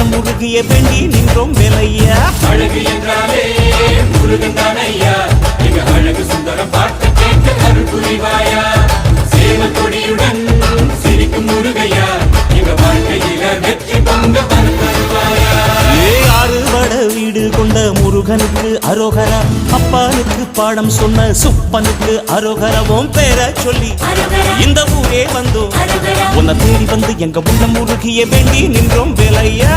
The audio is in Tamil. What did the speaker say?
உள்ளம் முருகிய வேண்டி நின்றோம் வேலையா. அழகு என்றாலே முருகன் தானையா, எங்க அழகு சுந்தரம் பார்த்து கேட்க அருள் புரிவாயா. சேவல் கொடியுடன் சிரிக்கும் முருகையா, எங்க வாழ்க்கையில வெற்றி பொங்க தருவாயா. ஆறுபட வீடு கொண்ட முருகனுக்கு அரோகரா, அப்பானுக்கு பாடம் சொன்ன சுப்பனுக்கு அரோகரவும் பேர சொல்லி இந்த ஊரே வந்தோம். உன்னை தேடி வந்து எங்க உள்ளம் முருகிய வேண்டி நின்றோம் வேலையா.